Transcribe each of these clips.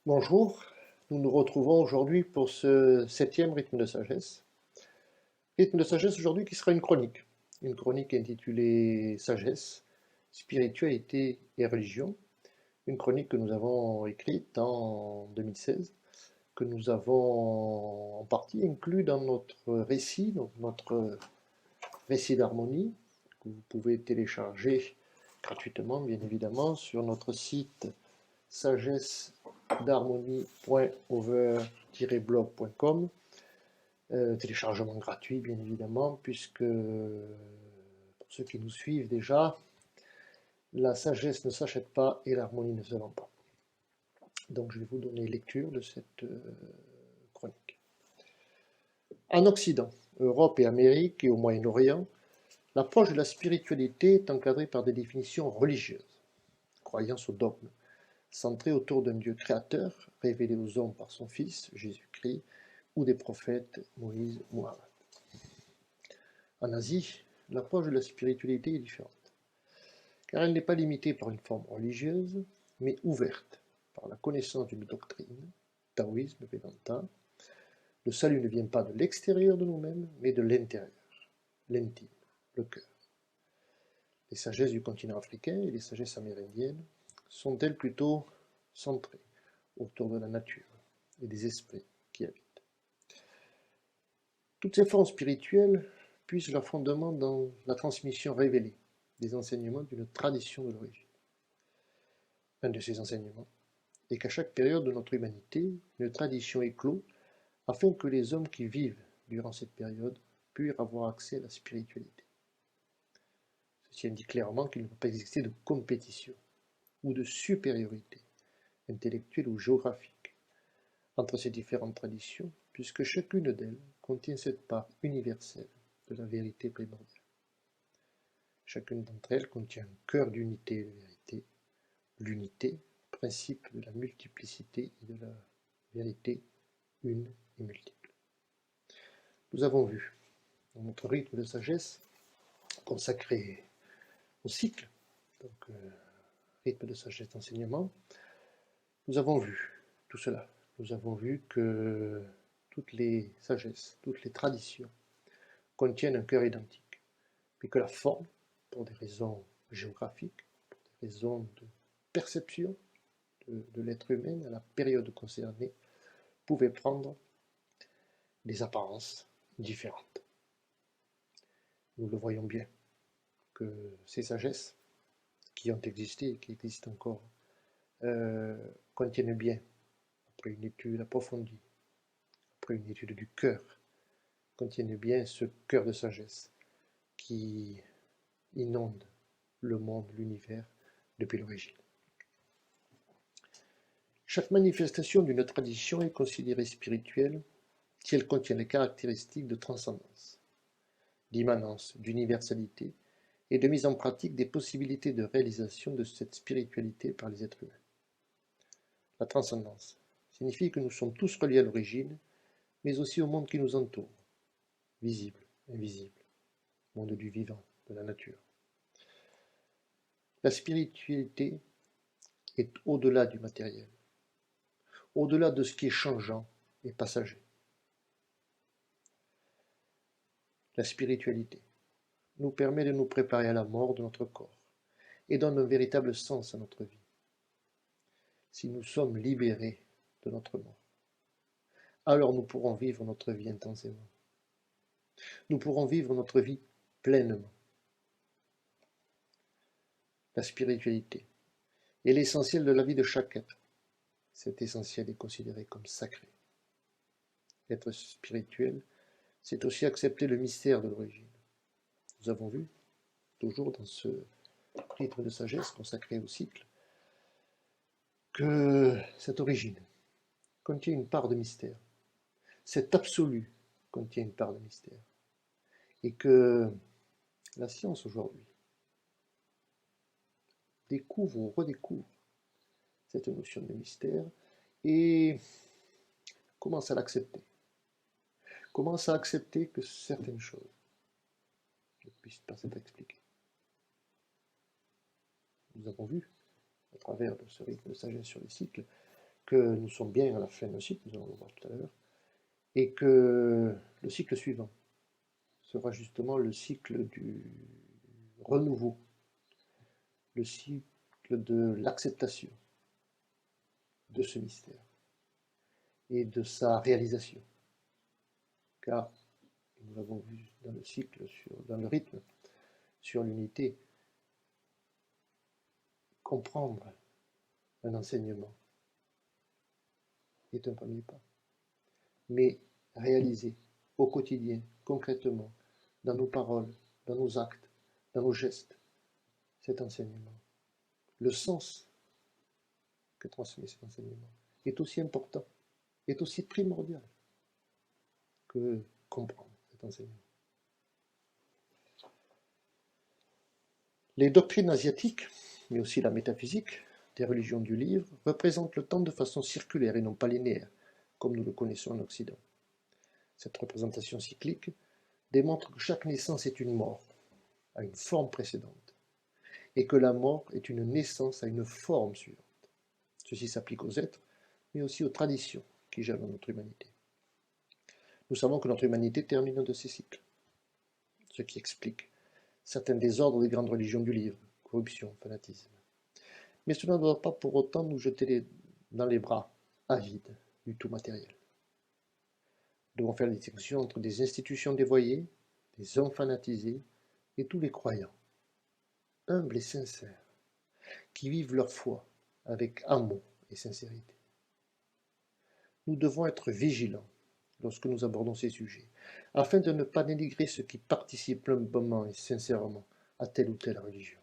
Bonjour, nous nous retrouvons aujourd'hui pour ce septième rythme de sagesse. Rythme de sagesse aujourd'hui qui sera une chronique intitulée Sagesse, spiritualité et religion, une chronique que nous avons écrite en 2016, que nous avons en partie inclus dans notre récit, donc notre récit d'harmonie, que vous pouvez télécharger gratuitement, bien évidemment, sur notre site sagesse-d'harmonie.over-blog.com. Téléchargement gratuit, bien évidemment, puisque pour ceux qui nous suivent déjà, la sagesse ne s'achète pas et l'harmonie ne se vend pas. Donc je vais vous donner lecture de cette chronique. En Occident, Europe et Amérique et au Moyen-Orient, l'approche de la spiritualité est encadrée par des définitions religieuses, croyances au dogme, centrées autour d'un Dieu créateur révélé aux hommes par son Fils, Jésus-Christ, ou des prophètes Moïse, Mohammed. En Asie, l'approche de la spiritualité est différente, car elle n'est pas limitée par une forme religieuse, mais ouverte par la connaissance d'une doctrine, taoïsme, Vedanta. Le salut ne vient pas de l'extérieur de nous-mêmes, mais de l'intérieur, l'intime, le cœur. Les sagesses du continent africain et les sagesses amérindiennes sont-elles plutôt centrées autour de la nature et des esprits qui habitent. Toutes ces formes spirituelles puisent leur fondement dans la transmission révélée des enseignements d'une tradition de l'origine. Un de ces enseignements est qu'à chaque période de notre humanité, une tradition éclot afin que les hommes qui vivent durant cette période puissent avoir accès à la spiritualité. Ceci indique clairement qu'il ne peut pas exister de compétition ou de supériorité intellectuelle ou géographique entre ces différentes traditions, puisque chacune d'elles contient cette part universelle de la vérité primordiale. Chacune d'entre elles contient un cœur d'unité et de vérité, l'unité, principe de la multiplicité et de la vérité une et multiple. Nous avons vu, dans notre rythme de sagesse, consacré au cycle, donc rythme de sagesse d'enseignement, nous avons vu tout cela. Nous avons vu que toutes les sagesses, toutes les traditions contiennent un cœur identique, mais que la forme, pour des raisons géographiques, pour des raisons de perception de l'être humain à la période concernée, pouvait prendre des apparences différentes. Nous le voyons bien, que ces sagesses qui ont existé et qui existent encore contiennent bien, après une étude approfondie, après une étude du cœur, contiennent bien ce cœur de sagesse qui inonde le monde, l'univers, depuis l'origine. Chaque manifestation d'une tradition est considérée spirituelle si elle contient les caractéristiques de transcendance, d'immanence, d'universalité et de mise en pratique des possibilités de réalisation de cette spiritualité par les êtres humains. La transcendance signifie que nous sommes tous reliés à l'origine, mais aussi au monde qui nous entoure, visible, invisible, monde du vivant, de la nature. La spiritualité est au-delà du matériel, au-delà de ce qui est changeant et passager. La spiritualité nous permet de nous préparer à la mort de notre corps et donne un véritable sens à notre vie. Si nous sommes libérés de notre mort, alors nous pourrons vivre notre vie intensément. Nous pourrons vivre notre vie pleinement. La spiritualité est l'essentiel de la vie de chaque être. Cet essentiel est considéré comme sacré. Être spirituel, c'est aussi accepter le mystère de l'origine. Nous avons vu, toujours dans ce rythme de sagesse consacré au cycle, que cette origine contient une part de mystère. Cet absolu contient une part de mystère. Et que la science aujourd'hui découvre ou redécouvre cette notion de mystère et commence à l'accepter. Commence à accepter que certaines choses ne puissent pas être expliquées. Nous avons vu, à travers ce rythme de sagesse sur les cycles, que nous sommes bien à la fin d'un cycle, nous allons le voir tout à l'heure, et que le cycle suivant sera justement le cycle du renouveau, le cycle de l'acceptation de ce mystère et de sa réalisation. Car, nous l'avons vu dans le cycle, dans le rythme, sur l'unité, comprendre un enseignement est un premier pas. Mais réaliser au quotidien, concrètement, dans nos paroles, dans nos actes, dans nos gestes, cet enseignement, le sens que transmet cet enseignement, est aussi important, est aussi primordial que comprendre cet enseignement. Les doctrines asiatiques, mais aussi la métaphysique des religions du livre, représentent le temps de façon circulaire et non pas linéaire, comme nous le connaissons en Occident. Cette représentation cyclique démontre que chaque naissance est une mort à une forme précédente, et que la mort est une naissance à une forme suivante. Ceci s'applique aux êtres, mais aussi aux traditions qui jalonnent notre humanité. Nous savons que notre humanité termine un de ces cycles, ce qui explique certains désordres des grandes religions du livre, corruption, fanatisme. Mais cela ne doit pas pour autant nous jeter dans les bras avides du tout matériel. Nous devons faire la distinction entre des institutions dévoyées, des hommes fanatisés et tous les croyants, humbles et sincères, qui vivent leur foi avec amour et sincérité. Nous devons être vigilants lorsque nous abordons ces sujets, afin de ne pas dénigrer ceux qui participent humblement et sincèrement à telle ou telle religion.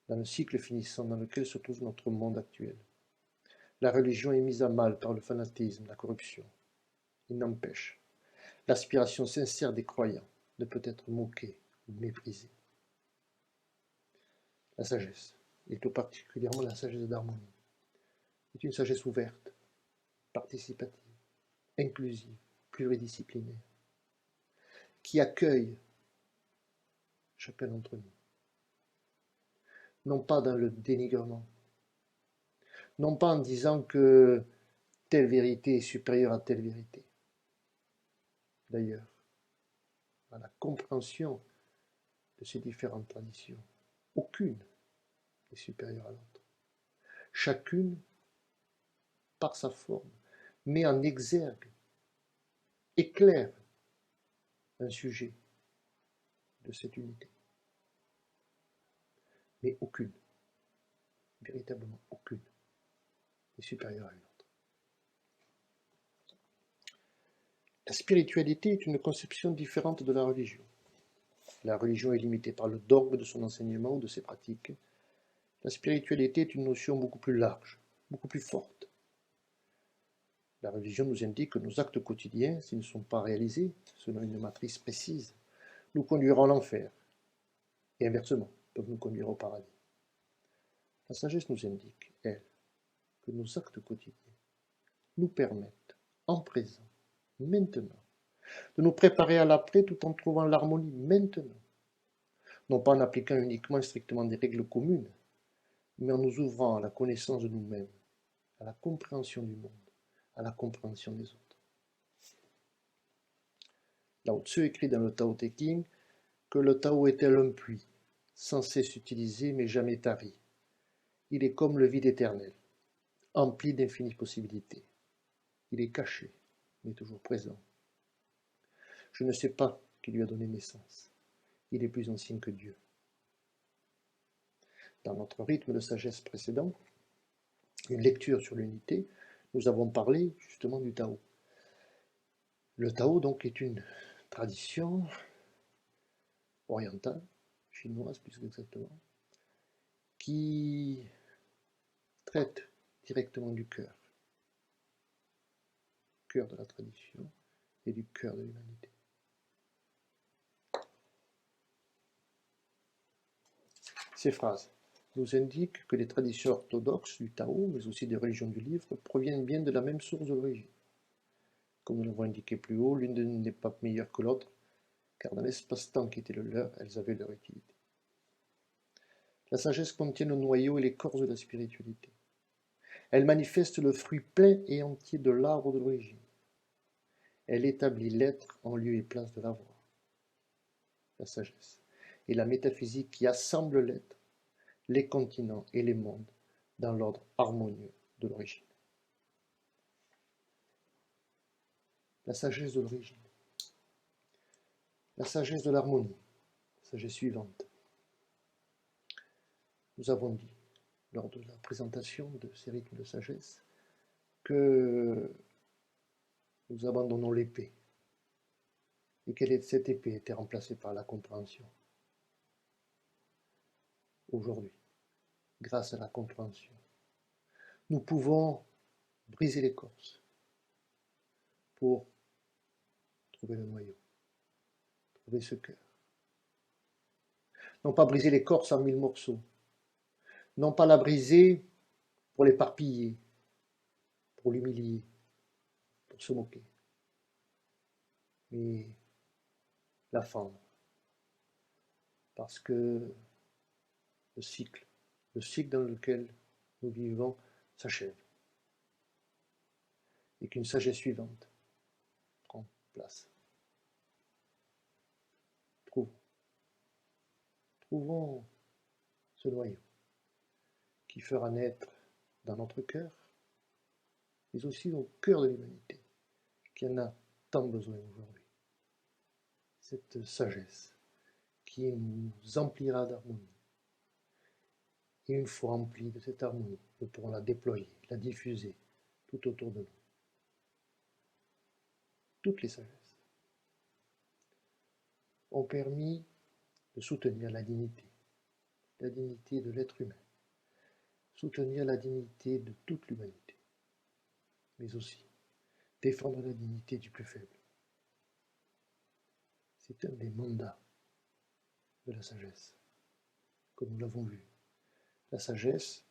Dans le cycle finissant dans lequel se trouve notre monde actuel, la religion est mise à mal par le fanatisme, la corruption. Il n'empêche, l'aspiration sincère des croyants ne peut être moquée ou méprisée. La sagesse, et tout particulièrement la sagesse d'harmonie, est une sagesse ouverte, participative, inclusive, pluridisciplinaire, qui accueille chacun d'entre nous, non pas dans le dénigrement, non pas en disant que telle vérité est supérieure à telle vérité. D'ailleurs, à la compréhension de ces différentes traditions, aucune n'est supérieure à l'autre. Chacune, par sa forme, met en exergue, éclaire un sujet de cette unité. Mais aucune, véritablement aucune, n'est supérieure à une autre. La spiritualité est une conception différente de la religion. La religion est limitée par le dogme de son enseignement ou de ses pratiques. La spiritualité est une notion beaucoup plus large, beaucoup plus forte. La religion nous indique que nos actes quotidiens, s'ils ne sont pas réalisés selon une matrice précise, nous conduiront à l'enfer, et inversement, peuvent nous conduire au paradis. La sagesse nous indique, elle, que nos actes quotidiens nous permettent, en présent, maintenant, de nous préparer à l'après tout en trouvant l'harmonie maintenant, non pas en appliquant uniquement et strictement des règles communes, mais en nous ouvrant à la connaissance de nous-mêmes, à la compréhension du monde, à la compréhension des autres. Lao Tzu écrit dans le Tao Te Ching que le Tao est tel un puits, sans cesse utilisé mais jamais tari. Il est comme le vide éternel, empli d'infinies possibilités. Il est caché, mais toujours présent. Je ne sais pas qui lui a donné naissance. Il est plus ancien que Dieu. Dans notre rythme de sagesse précédent, une lecture sur l'unité, nous avons parlé justement du Tao. Le Tao donc est une tradition orientale, chinoise plus exactement, qui traite directement du cœur de la tradition et du cœur de l'humanité. Ces phrases nous indiquent que les traditions orthodoxes du Tao, mais aussi des religions du livre, proviennent bien de la même source d'origine. Comme nous l'avons indiqué plus haut, l'une n'est pas meilleure que l'autre, car dans l'espace-temps qui était le leur, elles avaient leur utilité. La sagesse contient le noyau et l'écorce de la spiritualité. Elle manifeste le fruit plein et entier de l'arbre de l'origine. Elle établit l'être en lieu et place de l'avoir, la sagesse, et la métaphysique qui assemble l'être, les continents et les mondes dans l'ordre harmonieux de l'origine. La sagesse de l'origine. La sagesse de l'harmonie, sagesse suivante. Nous avons dit, lors de la présentation de ces rythmes de sagesse, que nous abandonnons l'épée, et que cette épée était remplacée par la compréhension. Aujourd'hui, grâce à la compréhension, nous pouvons briser l'écorce pour trouver le noyau, trouver ce cœur. Non pas briser l'écorce en 1000 morceaux, non pas la briser pour l'éparpiller, pour l'humilier, pour se moquer, mais la fendre, parce que le cycle dans lequel nous vivons s'achève, et qu'une sagesse suivante prend place. Trouvons ce noyau qui fera naître dans notre cœur, mais aussi au cœur de l'humanité, qui en a tant besoin aujourd'hui. Cette sagesse qui nous emplira d'harmonie. Et une fois remplie de cette harmonie, nous pourrons la déployer, la diffuser tout autour de nous. Toutes les sagesses ont permis de soutenir la dignité de l'être humain, soutenir la dignité de toute l'humanité, mais aussi défendre la dignité du plus faible. C'est un des mandats de la sagesse, comme nous l'avons vu. La sagesse,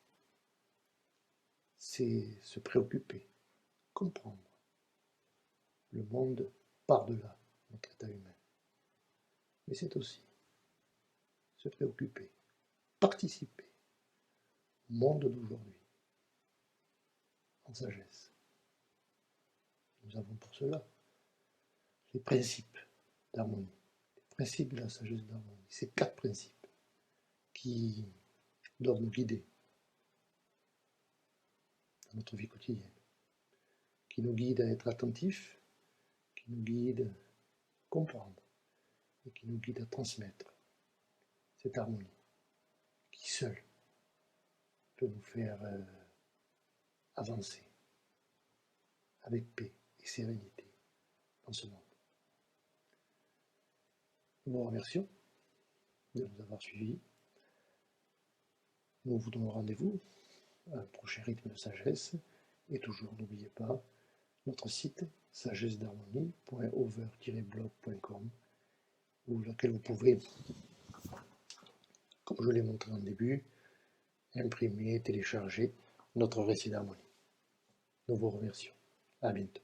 c'est se préoccuper, comprendre le monde par-delà notre état humain. Mais c'est aussi se préoccuper, participer au monde d'aujourd'hui en sagesse. Nous avons pour cela les principes d'harmonie, les principes de la sagesse d'harmonie, ces 4 principes qui doivent nous guider dans notre vie quotidienne, qui nous guident à être attentifs, qui nous guident à comprendre et qui nous guident à transmettre cette harmonie qui seule peut nous faire avancer avec paix et sérénité dans ce monde. Nous vous remercions de nous avoir suivis. Nous vous donnons rendez-vous à un prochain rythme de sagesse. Et toujours, n'oubliez pas, notre site sagessedharmonie.over-blog.com où laquelle vous pouvez, comme je l'ai montré en début, imprimer, télécharger notre récit d'harmonie. Nous vous remercions. À bientôt.